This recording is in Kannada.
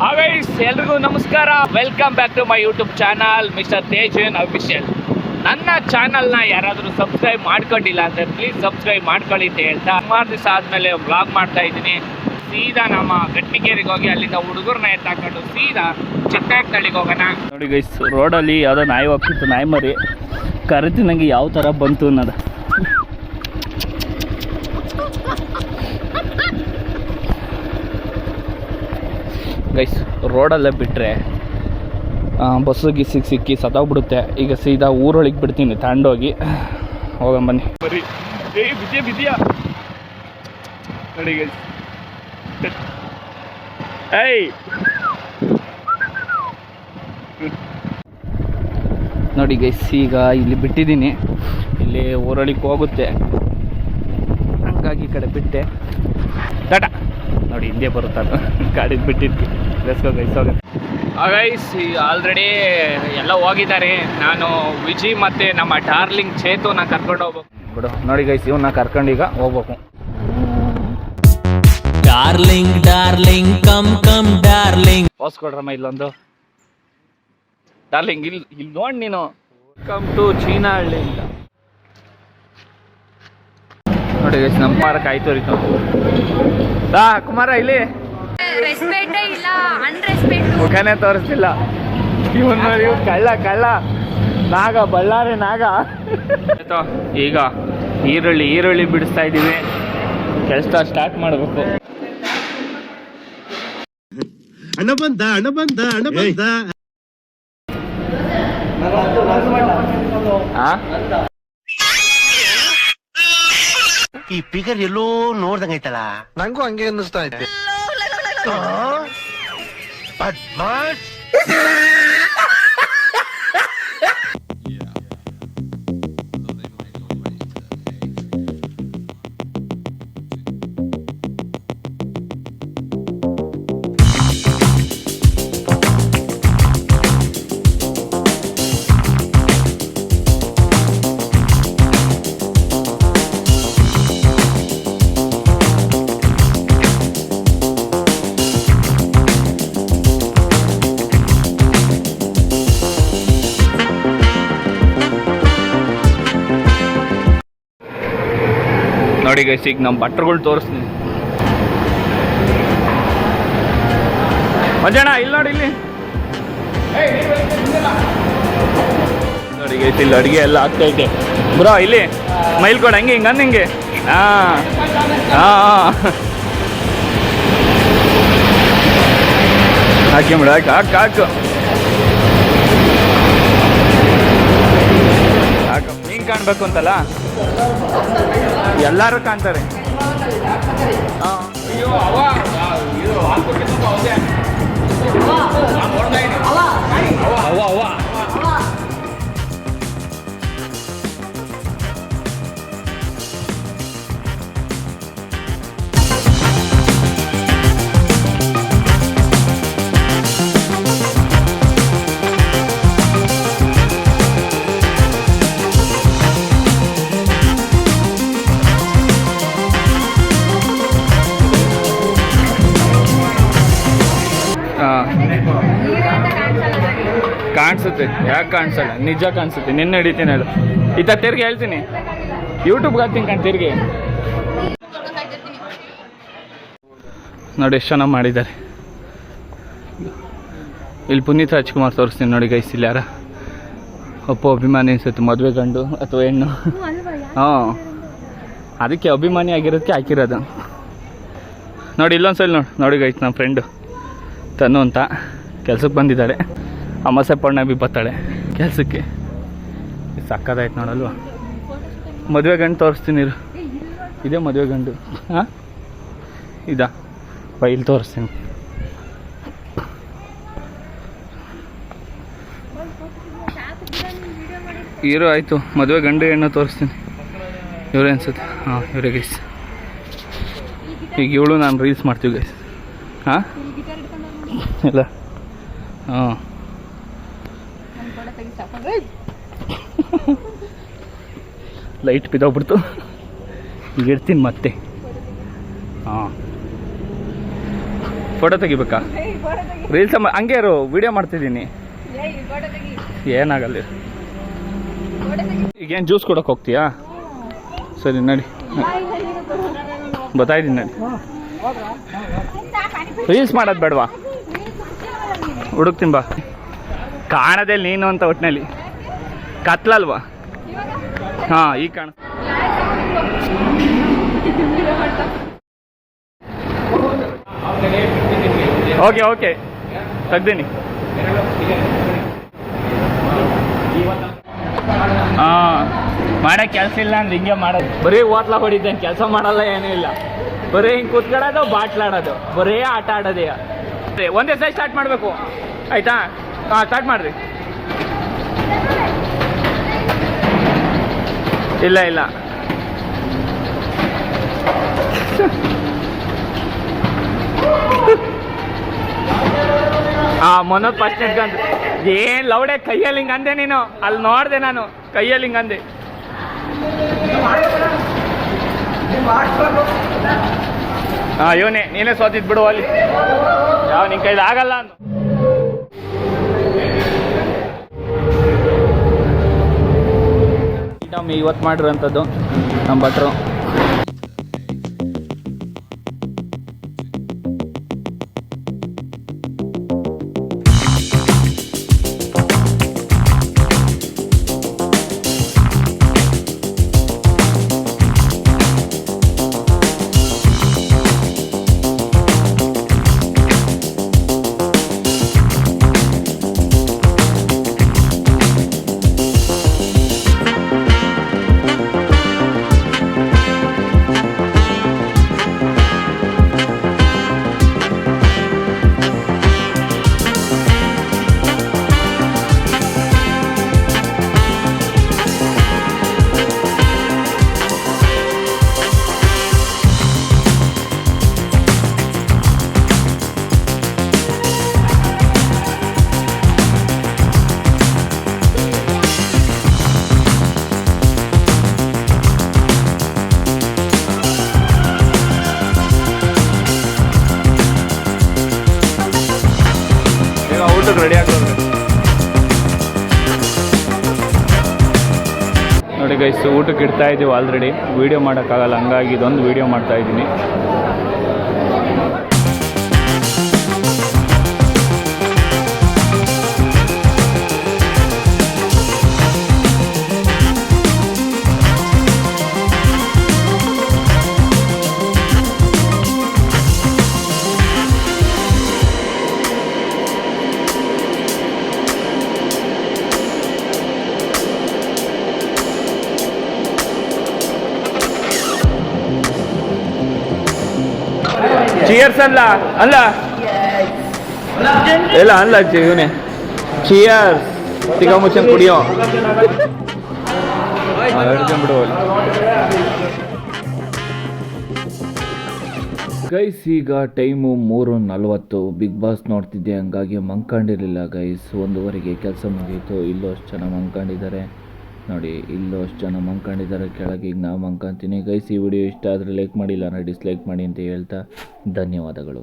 ಗೈಸ್ ಎಲ್ರಿಗೂ ನಮಸ್ಕಾರ. Welcome back to my YouTube channel mister Tejan official. ನನ್ನ ಚಾನಲ್ನ ಯಾರಾದರೂ ಸಬ್ಸ್ಕ್ರೈಬ್ ಮಾಡ್ಕೊಂಡಿಲ್ಲ ಅಂದರೆ ಪ್ಲೀಸ್ ಸಬ್ಸ್ಕ್ರೈಬ್ ಮಾಡ್ಕೊಳ್ಳಿ ಅಂತ ಹೇಳ್ತಾ ಸುಮಾರು ದಿವಸ ಆದಮೇಲೆ ವ್ಲಾಗ್ ಮಾಡ್ತಾ ಇದ್ದೀನಿ. ಸೀದಾ ನಮ್ಮ ಗಟ್ಟಿಗೇರಿಗೆ ಹೋಗಿ ಅಲ್ಲಿಂದ ಹುಡುಗರನ್ನ ಎತ್ತಾಕೊಂಡು ಸೀದಾ ಚಿಕ್ಕನಹಳ್ಳಿಗೆ ಹೋಗೋಣ. ನೋಡಿ ಗೈಸ್, ರೋಡಲ್ಲಿ ಯಾವುದೋ ನಾಯಿ ಹೋಗ್ತಿತ್ತು, ನಾಯಿ ಮರಿ ಕರೆದು ನನಗೆ ಯಾವ ಥರ ಬಂತು ಅನ್ನೋದು. ಗೈಸ್, ರೋಡಲ್ಲೇ ಬಿಟ್ಟರೆ ಬಸ್ಸು ಗಿಸ್ಸಿಗೆ ಸಿಕ್ಕಿ ಸತ್ತೋಗ್ಬಿಡುತ್ತೆ. ಈಗ ಸೀದಾ ಊರೊಳಗೆ ಬಿಡ್ತೀನಿ ತಗೊಂಡೋಗಿ. ಹೋಗೋಣ ಬನ್ನಿ. ಬರೀ ಬಿದ್ಯಾ ನೋಡಿ ಗೈಸ್. ಏಯ್ ನೋಡಿ ಗೈಸ್, ಈಗ ಇಲ್ಲಿ ಬಿಟ್ಟಿದ್ದೀನಿ. ಇಲ್ಲಿ ಊರೊಳಗೆ ಹೋಗುತ್ತೆ, ಹಂಗಾಗಿ ಈ ಕಡೆ ಬಿಟ್ಟೆ. ಟಾಟಾ ನೋಡಿ, ಹಿಂದೆ ಬರುತ್ತಲ್ಲ ಗಾಡಿಗೆ ಬಿಟ್ಟಿದ್ದು. ಲೆಟ್ಸ್ ಗೈಸ್, ಹೋಗೋಣ. ಗೈಸ್, ಆಲ್ರೆಡಿ ಎಲ್ಲ ಹೋಗಿದ್ದಾರೆ. ನಾನು ವಿಜಿ ಮತ್ತು ನಮ್ಮ ಡಾರ್ಲಿಂಗ್ ಚೇತುನ ಕರ್ಕೊಂಡು ಹೋಗ್ಬೇಕು ಬಿಡು. ನೋಡಿ ಗೈಸ್, ಇವನ್ನ ಕರ್ಕೊಂಡು ಈಗ ಹೋಗ್ಬೇಕು. Darling darling come come darling. Pass ಕೊಡ್ರಮ್ಮ ಇಲ್ಲೊಂದು. ಡಾರ್ಲಿಂಗ್ ಇಲ್ಲಿ ನೋಡಿ ನೀನು. ಕಮ್ ಟು ಚೀನಹಳ್ಳಿ ಅಂತ ನೋಡಿ ಗೈಸ್. ನಮ್ಮ ಕುಮಾರ ಕಾಯ್ತೋರಿತು. ಕುಮಾರ ಇಲ್ಲಿ ಮುಖನೇ ತೋರಿಸ್ತಿಲ್ಲ. ಇವ್ ಕಳ್ಳ ನಾಗ, ಬಳ್ಳಾರಿ ನಾಗ. ಈಗ ಈರುಳ್ಳಿ ಬಿಡಿಸ್ತಾ ಇದ್ದೀವಿ. ಕೆಲಸ ಸ್ಟಾರ್ಟ್ ಮಾಡಬೇಕು. ಅಣ್ಣ ಬಂದ ಈ ಫಿಗರ್ ಎಲ್ಲೋ ನೋಡ್ದಂಗೈತಲ್ಲ, ನಂಗೂ ಹಂಗೆ ಅನ್ನಿಸ್ತಾ ಐತೆ. ನೋಡಿ ಗೈಸ್, ಈಗ ನಮ್ಮ ಬಟ್ಟರುಗಳು ತೋರಿಸ್ತೀನಿ. ಮಂಜಣ್ಣ ಇಲ್ಲಿ ನೋಡಿ, ಇಲ್ಲಿ ನೋಡಿ ಗೈಸ್, ಇಲ್ಲಿ ಅಡುಗೆ ಎಲ್ಲ ಆಗ್ತೈತೆ ಬ್ರೋ. ಇಲ್ಲಿ ಮೈಲ್ ಕೊಡ, ಹಂಗೆ ಹಿಂಗೆ ಹಾಂ ಹಾಕಿ ಬಿಡ, ಹಾಕು ಹಿಂಗೆ ಕಾಣಬೇಕು ಅಂತಲ್ಲ, ಎಲ್ಲರೂ ಕಾಣ್ತಾರೆ. ಕಾಣಿಸುತ್ತೆ, ಯಾಕೆ ಕಾಣಿಸಲ್ಲ? ನಿಜ ಕಾಣಿಸುತ್ತೆ. ನಿನ್ನೆ ಹಿಡಿತೀನಿ ಹೇಳು. ಈತ ತಿರ್ಗಿ ಹೇಳ್ತೀನಿ, ಯೂಟ್ಯೂಬ್ಗೆ ಹಾಕ್ತೀನಿ ಕಣ್ ತಿರ್ಗಿ. ನೋಡಿ ಎಷ್ಟು ಚೆನ್ನಾಗಿ ಮಾಡಿದ್ದಾರೆ. ಇಲ್ಲಿ ಪುನೀತ್ ರಾಜ್ಕುಮಾರ್ ತೋರಿಸ್ತೀನಿ ನೋಡಿ ಗೈಸ್. ಇಲ್ಲಿ ಯಾರ ಅಪ್ಪು ಅಭಿಮಾನಿ ಅನ್ಸುತ್ತೆ, ಮದುವೆ ಗಂಡು ಅಥವಾ ಹೆಣ್ಣು. ಹಾಂ, ಅದಕ್ಕೆ ಅಭಿಮಾನಿ ಆಗಿರೋದಕ್ಕೆ ಹಾಕಿರೋದು. ನೋಡಿ ಇಲ್ಲೊಂದ್ಸಲ ನೋಡಿ ಗೈಸ್, ನಮ್ಮ ಫ್ರೆಂಡು ತನು ಅಂತ ಕೆಲ್ಸಕ್ಕೆ ಬಂದಿದ್ದಾಳೆ. ಅಮಾಸೆ ಪೌರ್ಣಮಿ ಬರ್ತಾಳೆ ಕೆಲಸಕ್ಕೆ. ಸಕ್ಕದಾಯ್ತು ನೋಡಲ್ವ. ಮದುವೆ ಗಂಡು ತೋರಿಸ್ತೀನಿ ಇರು. ಇದೇ ಮದುವೆ ಗಂಡು. ಹಾಂ, ಇದಾ ಇಲ್ಲಿ ತೋರಿಸ್ತೀನಿ. ಇರು, ಆಯಿತು. ಮದುವೆ ಗಂಡು ಹೆಣ್ಣು ತೋರಿಸ್ತೀನಿ. ಇವರೇ ಅನ್ಸುತ್ತೆ. ಹಾಂ, ಇವರೇ ಗೈಸ್. ಈಗ ಇವಳು ನಾನು ರೀಲ್ಸ್ ಮಾಡ್ತೀವಿ ಗೈಸ್. ಹಾಂ ಇಲ್ಲ, ಹಾಂ ಲೈಟ್ ಬಿದ್ದೋಗ್ಬಿಡ್ತು. ಈಗ ಇಡ್ತೀನಿ ಮತ್ತೆ. ಹಾಂ, ಫೋಟೋ ತೆಗಿಬೇಕಾ? ರೀಲ್ಸ್ ಹಂಗೆ ಇರು, ವಿಡಿಯೋ ಮಾಡ್ತಿದ್ದೀನಿ. ಏನಾಗಲ್ಲ. ಈಗೇನು ಜ್ಯೂಸ್ ಕೊಡೋಕೆ ಹೋಗ್ತೀಯಾ? ಸರಿ ನಡಿ, ಗೊತ್ತಾಯ್ತೀನಿ ನಡಿ. ರೀಲ್ಸ್ ಮಾಡೋದು ಬೇಡವಾ? ಹುಡುಕ್ತೀನಿ ಬಾ. ಕಾಣದೆ ನೀನು ಅಂತ ಒಟ್ಟಿನಲ್ಲಿ ಕತ್ಲಲ್ವಾ? ಹಾಂ ಈಗ ಕಾಣ. ಓಕೆ ಓಕೆ ತೆಗ್ದೀನಿ. ಹಾಂ ಮಾಡೋಕ್ಕೆ ಕೆಲಸ ಇಲ್ಲ ಅಂದ್ರೆ ಹಿಂಗೆ ಮಾಡೋದು. ಬರೀ ಓತ್ಲ ಹೊಡಿದ್ದೇನೆ, ಕೆಲಸ ಮಾಡಲ್ಲ, ಏನೂ ಇಲ್ಲ. ಬರೀ ಹಿಂಗೆ ಕೂತ್ಕೊಳ್ಳೋದು, ಬಾಟ್ಲಾಡೋದು, ಬರೀ ಆಟ ಆಡೋದೇ. ಒಂದೇ ಸರಿ ಸ್ಟಾರ್ಟ್ ಮಾಡಬೇಕು, ಆಯಿತಾ? ಹಾಂ ಸ್ಟಾರ್ಟ್ ಮಾಡಿರಿ. ಇಲ್ಲ ಇಲ್ಲ ಮೊನ್ನೊಂದು ಫಸ್ಟ್ ನಿಂತ್ಕೊಂಡ್ರೆ ಏನು ಲೌಡೆ ಕೈಯಲ್ಲಿ ಹಿಂಗೆ ಅಂದೆ ನೀನು. ಅಲ್ಲಿ ನೋಡಿದೆ ನಾನು, ಕೈಯಲ್ಲಿ ಹಿಂಗೆ ಅಂದೆ. ಹಾಂ ಇವನೇ, ನೀನೇ ಸೋತಿದ್ ಬಿಡು ಅಲ್ಲಿ. ಯಾವ ನಿನ್ನ ಕೈಲಿ ಆಗಲ್ಲ ಅಂದು. ಇವತ್ತು ಮಾಡಿರೋಂಥದ್ದು ನಮ್ಮ ಭಟ್ರು. ಊಟಕ್ಕೆ ರೆಡಿ ಆಗ್ತದೆ ನೋಡಿ ಗೈಸ್. ಊಟಕ್ಕೆ ಇಡ್ತಾ ಇದ್ದೀವಿ ಆಲ್ರೆಡಿ. ವೀಡಿಯೋ ಮಾಡೋಕ್ಕಾಗಲ್ಲ, ಹಂಗಾಗಿ ಇದೊಂದು ವೀಡಿಯೋ ಮಾಡ್ತಾ ಇದ್ದೀನಿ. ಚಿಯರ್ಸ್ ಅಲ್ಲ ಅಲ್ಲ ಇಲ್ಲ ಅಲ್ಲ ಇವನೇ ಚಿಯರ್ಸ್. ಸಿಗ ಮುಚ್ಚನ್ ಕುಡಿಯೋ ಬಿಡು. ಗೈಸ್ ಈಗ ಟೈಮು 3:40. ಬಿಗ್ ಬಾಸ್ ನೋಡ್ತಿದ್ದೆ, ಹಂಗಾಗಿ ಮಂಕೊಂಡಿರಲಿಲ್ಲ ಗೈಸ್. 1:15ಗೆ ಕೆಲಸ ಮುಗೀತು. ಇಲ್ಲೂ ಅಷ್ಟು ಜನ ಮಂಕೊಂಡಿದ್ದಾರೆ ನೋಡಿ, ಇಲ್ಲೂ ಅಷ್ಟು ಜನ ಮಂಕೊಂಡಿದ್ದಾರೆ ಕೆಳಗೆ. ಈಗ ನಾವು ಮಂಕೊಂತೀನಿ ಗೈಸ್. ಈ ವಿಡಿಯೋ ಇಷ್ಟ ಆದರೆ ಲೈಕ್ ಮಾಡಿ, ಇಲ್ಲ ಡಿಸ್ಲೈಕ್ ಮಾಡಿ ಅಂತ ಹೇಳ್ತಾ ಧನ್ಯವಾದಗಳು.